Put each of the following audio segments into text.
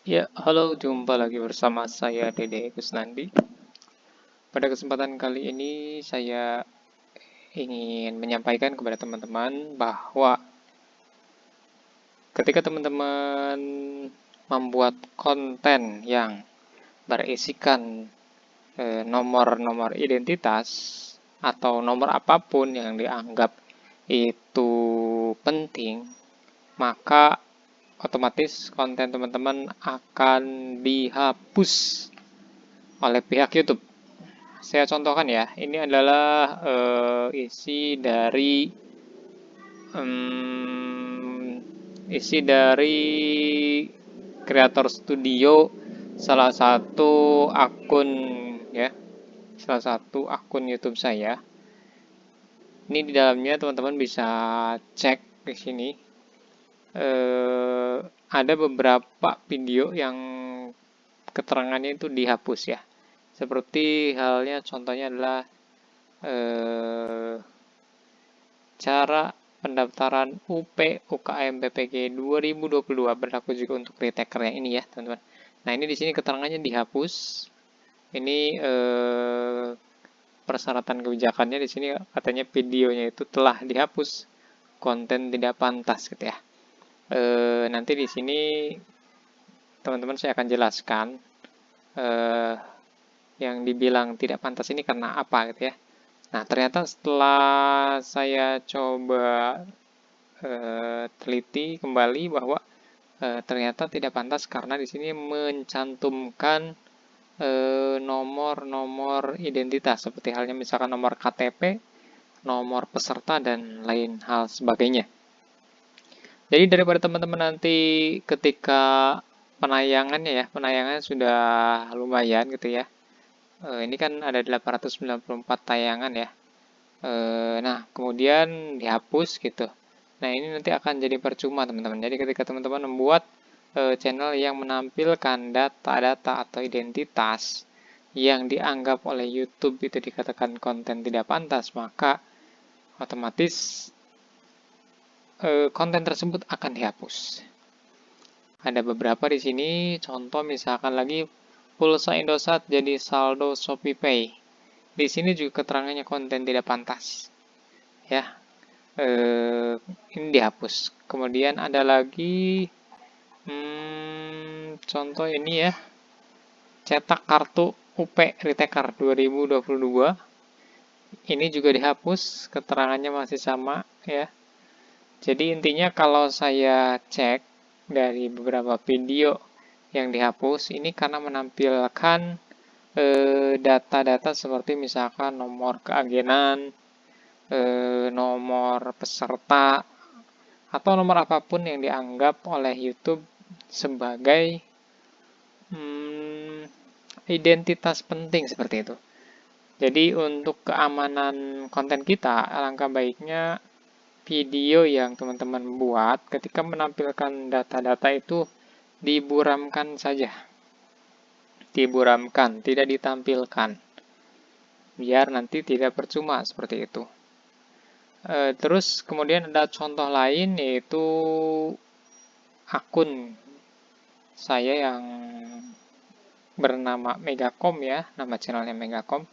Ya, halo, jumpa lagi bersama saya Dede Kusnandi. Pada kesempatan kali ini saya ingin menyampaikan kepada teman-teman bahwa ketika teman-teman membuat konten yang berisikan nomor-nomor identitas atau nomor apapun yang dianggap itu penting, maka otomatis konten teman-teman akan dihapus oleh pihak YouTube. Saya contohkan ya, ini adalah um, isi dari kreator studio salah satu akun ya, salah satu akun YouTube saya. Ini di dalamnya teman-teman bisa cek di sini. Ada beberapa video yang keterangannya itu dihapus ya. Seperti halnya contohnya adalah cara pendaftaran UP UKM PPG 2022 berlaku juga untuk retaker yang ini ya, teman-teman. Nah, ini di sini keterangannya dihapus. Ini persyaratan kebijakannya di sini katanya videonya itu telah dihapus, konten tidak pantas gitu ya. Nanti di sini teman-teman saya akan jelaskan yang dibilang tidak pantas ini karena apa gitu ya. Nah, ternyata setelah saya coba teliti kembali bahwa ternyata tidak pantas karena di sini mencantumkan nomor-nomor identitas seperti halnya misalkan nomor KTP, nomor peserta dan lain hal sebagainya. Jadi daripada teman-teman nanti ketika penayangannya sudah lumayan gitu ya. Ini kan ada 894 tayangan ya. Nah, kemudian dihapus gitu. Nah, ini nanti akan jadi percuma, teman-teman. Jadi ketika teman-teman membuat channel yang menampilkan data-data atau identitas yang dianggap oleh YouTube itu dikatakan konten tidak pantas, maka otomatis konten tersebut akan dihapus. Ada beberapa di sini, contoh misalkan lagi pulsa Indosat jadi saldo ShopeePay. Di sini juga keterangannya konten tidak pantas. Ya, ini dihapus. Kemudian ada lagi contoh ini ya, cetak kartu UP Retaker 2022. Ini juga dihapus, keterangannya masih sama ya. Jadi intinya kalau saya cek dari beberapa video yang dihapus, ini karena menampilkan data-data seperti misalkan nomor keagenan, nomor peserta, atau nomor apapun yang dianggap oleh YouTube sebagai identitas penting seperti itu. Jadi untuk keamanan konten kita, alangkah baiknya video yang teman-teman buat ketika menampilkan data-data itu diburamkan saja. Diburamkan, tidak ditampilkan. Biar nanti tidak percuma seperti itu. Terus kemudian ada contoh lain yaitu akun saya yang bernama Megacom ya, nama channelnya Megacom.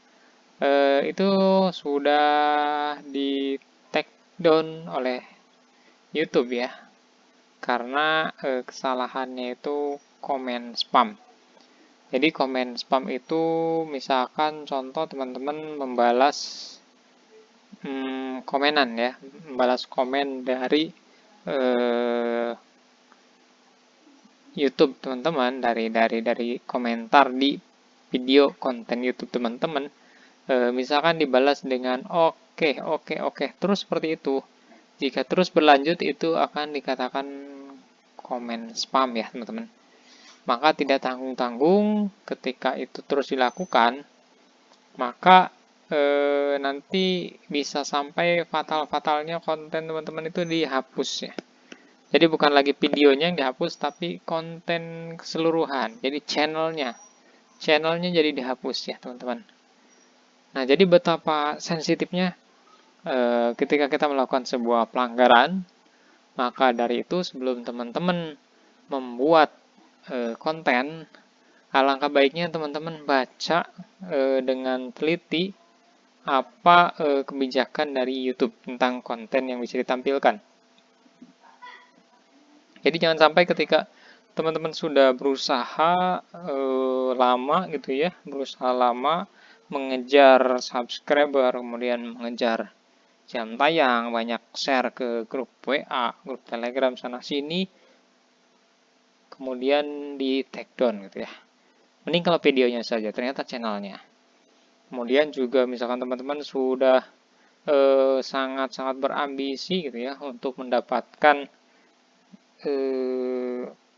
Itu sudah di take down oleh YouTube ya, karena kesalahannya itu komen spam. Jadi komen spam itu misalkan contoh teman-teman membalas komenan ya, membalas komen dari YouTube teman-teman, dari komentar di video konten YouTube teman-teman, misalkan dibalas dengan oke terus seperti itu. Jika terus berlanjut itu akan dikatakan komen spam ya teman-teman. Maka tidak tanggung-tanggung ketika itu terus dilakukan, maka nanti bisa sampai fatal-fatalnya konten teman-teman itu dihapus ya. Jadi bukan lagi videonya yang dihapus, tapi konten keseluruhan. Jadi channelnya jadi dihapus ya teman-teman. Nah, jadi betapa sensitifnya ketika kita melakukan sebuah pelanggaran, maka dari itu sebelum teman-teman membuat konten, alangkah baiknya teman-teman baca dengan teliti apa kebijakan dari YouTube tentang konten yang bisa ditampilkan. Jadi jangan sampai ketika teman-teman sudah berusaha lama gitu ya, berusaha lama mengejar subscriber, kemudian mengejar jam tayang, banyak share ke grup WA, grup Telegram sana sini, kemudian di take down gitu ya. Mending kalau videonya saja, ternyata channelnya. Kemudian juga misalkan teman-teman sudah sangat-sangat berambisi gitu ya untuk mendapatkan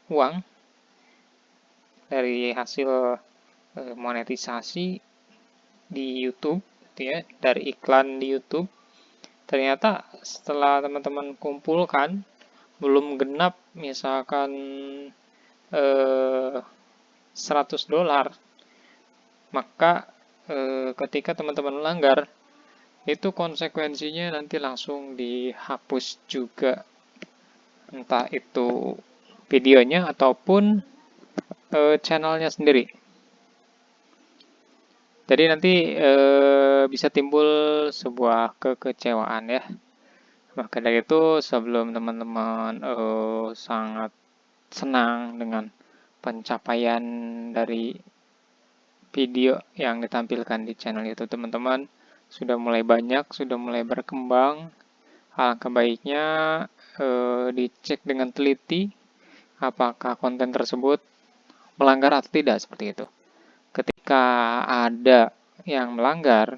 uang dari hasil monetisasi di YouTube gitu ya, dari iklan di YouTube. Ternyata setelah teman-teman kumpulkan belum genap misalkan $100, maka ketika teman-teman melanggar itu konsekuensinya nanti langsung dihapus juga, entah itu videonya ataupun channelnya sendiri. Jadi nanti bisa timbul sebuah kekecewaan ya. Maka dari itu sebelum teman-teman sangat senang dengan pencapaian dari video yang ditampilkan di channel YouTube teman-teman, sudah mulai banyak, sudah mulai berkembang, alangkah baiknya dicek dengan teliti apakah konten tersebut melanggar atau tidak seperti itu. Ketika ada yang melanggar,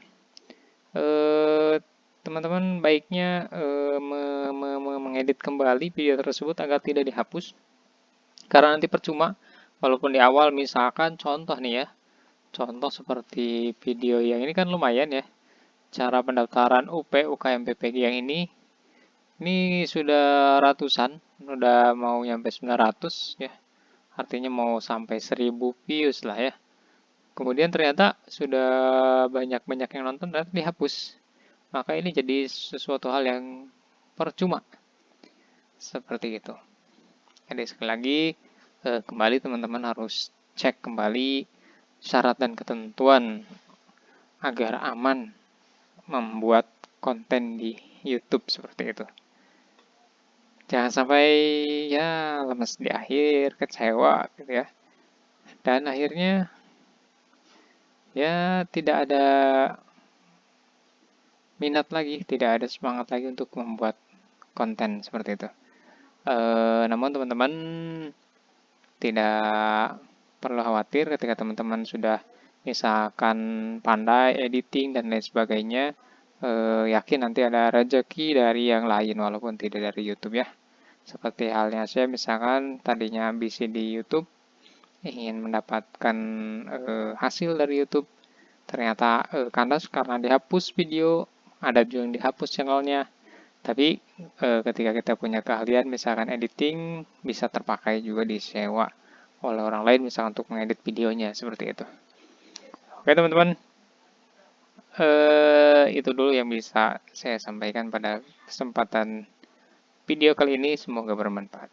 teman-teman baiknya mengedit kembali video tersebut agar tidak dihapus. Karena nanti percuma, walaupun di awal misalkan contoh nih ya, contoh seperti video yang ini kan lumayan ya. Cara pendaftaran UP, UKM, PPG yang ini sudah ratusan, udah mau nyampe 900 ya. Artinya mau sampai 1000 views lah ya. Kemudian ternyata sudah banyak-banyak yang nonton dan dihapus. Maka ini jadi sesuatu hal yang percuma. Seperti itu. Jadi sekali lagi, kembali teman-teman harus cek kembali syarat dan ketentuan agar aman membuat konten di YouTube seperti itu. Jangan sampai ya lemes di akhir, kecewa gitu ya. Dan akhirnya ya tidak ada minat lagi, tidak ada semangat lagi untuk membuat konten seperti itu. Namun teman-teman tidak perlu khawatir ketika teman-teman sudah misalkan pandai editing dan lain sebagainya, yakin nanti ada rezeki dari yang lain walaupun tidak dari YouTube ya. Seperti halnya saya misalkan tadinya ambisi di YouTube, ingin mendapatkan hasil dari YouTube, ternyata kandas karena dihapus video, ada juga yang dihapus channelnya. Tapi ketika kita punya keahlian misalkan editing, bisa terpakai juga disewa oleh orang lain misalkan untuk mengedit videonya seperti itu. Oke teman-teman, itu dulu yang bisa saya sampaikan pada kesempatan video kali ini. Semoga bermanfaat.